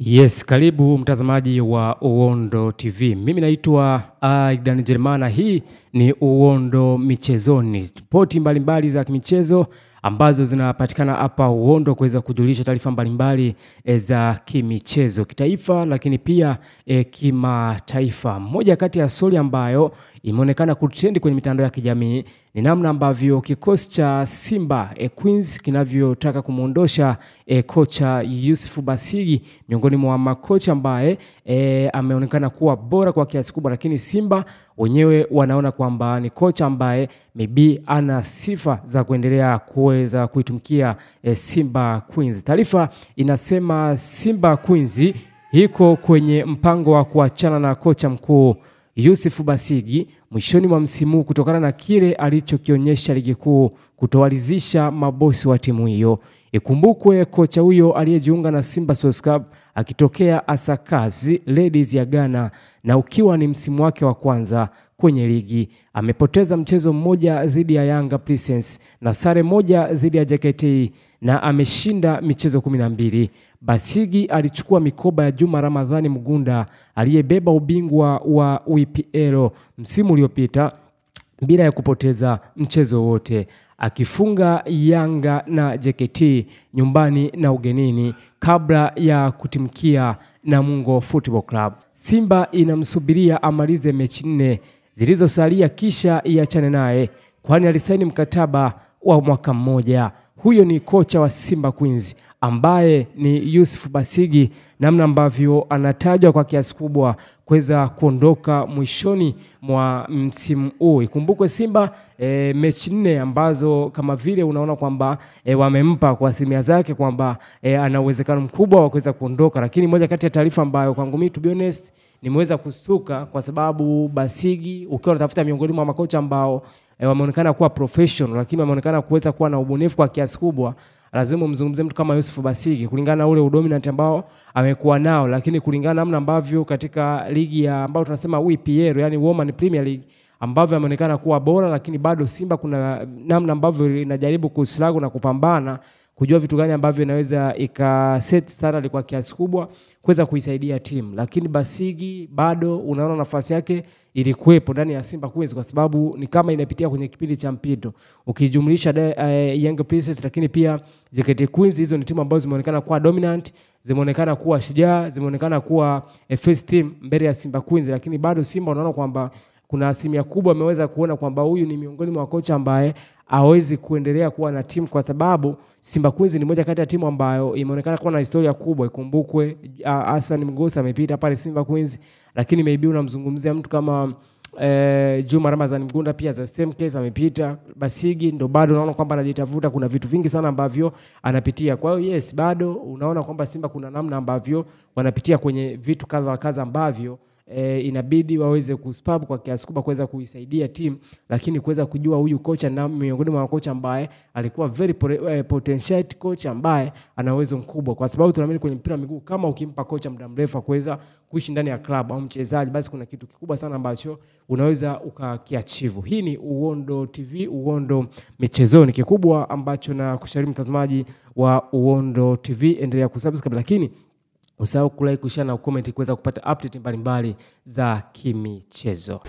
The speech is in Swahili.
Yes, karibu mtazamaji wa Uondo TV. Mimi naitwa Aidan Jermana. Hii ni Uondo Michezoni. Ripoti mbalimbali za kimichezo ambazo zinapatikana hapa Uondo kuweza kujulisha taarifa mbalimbali za kimichezo kitaifa lakini pia kimataifa. Moja kati ya story ambayo imeonekana kutrend kwenye mitandao ya kijamii ni namna ambavyo kikosi cha Simba Queens kinavyotaka kumuondosha kocha Yusuf Basigi, miongoni mwa makocha ambaye ameonekana kuwa bora kwa kiasi kubwa, lakini Simba wenyewe wanaona kwamba ni kocha ambaye maybe ana sifa za kuendelea kuweza kuitumikia Simba Queens. Taarifa inasema Simba Queens iko kwenye mpango wa kuachana na kocha mkuu Yusuf Basigi mwishoni mwa msimu kutokana na kile alichokionyesha ligi kuu kutowalizisha mabosi wa timu hiyo. Ikumbukwe kocha huyo aliyejiunga na Simba Sports Club akitokea Asakazi Ladies ya Ghana, na ukiwa ni msimu wake wa kwanza kwenye ligi. Amepoteza mchezo mmoja dhidi ya Yanga Princess na sare moja dhidi ya JKT na ameshinda michezo 12. Basigi alichukua mikoba ya Juma Ramadhani Mgunda aliyebeba ubingwa wa UPL msimu uliopita bila ya kupoteza mchezo wote, akifunga Yanga na JKT nyumbani na ugenini kabla ya kutimkia Namungo Football Club. Simba inamsubiria amalize mechi 4 zilizosalia kisha iachane naye, kwani alisaini mkataba wa mwaka mmoja. Huyo ni kocha wa Simba Queens ambaye ni Yusuf Basigi, namna ambavyo anatajwa kwa kiasi kubwa kuweza kuondoka mwishoni mwa msimu huu. Ikumbukwe Simba mechi 4 ambazo kama vile unaona kwamba wamempa kwa asilimia zake kwamba ana uwezekano mkubwa wa kuweza kuondoka, lakini moja kati ya taarifa ambayo kwangu mimi to be honest nimeweza kusuka, kwa sababu Basigi ukiwa unatafuta miongoni mwa makocha ambao wameonekana kuwa professional lakini wameonekana kuweza kuwa na ubunifu kwa kiasi kubwa, lazima mzungumzie mtu kama Yusuf Basigi kulingana na ule udominant ambao amekuwa nao, lakini kulingana namna ambavyo katika ligi ya ambao tunasema UPL yani Women Premier League ambavyo ameonekana kuwa bora, lakini bado Simba kuna namna ambavyo inajaribu kuslagu na kupambana kujua vitu gani ambavyo inaweza ikaset standard kwa kiasi kubwa kuweza kuisaidia timu. Lakini Basigi bado unaona nafasi yake ilikuwepo ndani ya Simba Queens, kwa sababu ni kama inapitia kwenye kipindi cha mpito ukijumlisha Young Princess lakini pia JKT Queens. Hizo ni timu ambazo zimeonekana kuwa dominant, zimeonekana kuwa shujaa, zimeonekana kuwa first team mbele ya Simba Queens, lakini bado Simba unaona kwamba kuna asilimia kubwa ameweza kuona kwamba huyu ni miongoni mwa kocha ambaye hawezi kuendelea kuwa na timu, kwa sababu Simba Queens ni moja kati ya timu ambayo imeonekana kuwa na historia kubwa. Ikumbukwe Hassan Mgosa amepita pale Simba Queens, lakini maybe unamzungumzia mtu kama Juma Ramadhani Mgunda pia the same case amepita. Basigi ndo bado unaona kwamba anajitafuta, kuna vitu vingi sana ambavyo anapitia. Kwa hiyo yes, bado unaona kwamba Simba kuna namna ambavyo wanapitia kwenye vitu kadha ambavyo inabidi waweze kuspab kwa kiasi kubwa kuweza kuisaidia timu, lakini kuweza kujua huyu kocha na miongoni mwa kocha ambaye alikuwa very potential coach ambaye ana uwezo mkubwa, kwa sababu tunaamini kwenye mpira wa miguu kama ukimpa kocha muda mrefu kuweza kuishi ndani ya club au mchezaji, basi kuna kitu kikubwa sana ambacho unaweza ukakiachieve. Hii ni Uondo TV, Uondo Michezoni. Kikubwa ambacho na kushauri mtazamaji wa Uondo TV, endelea kusubscribe, lakini usahau kulike, kushare na comment kuweza kupata update mbalimbali za kimichezo.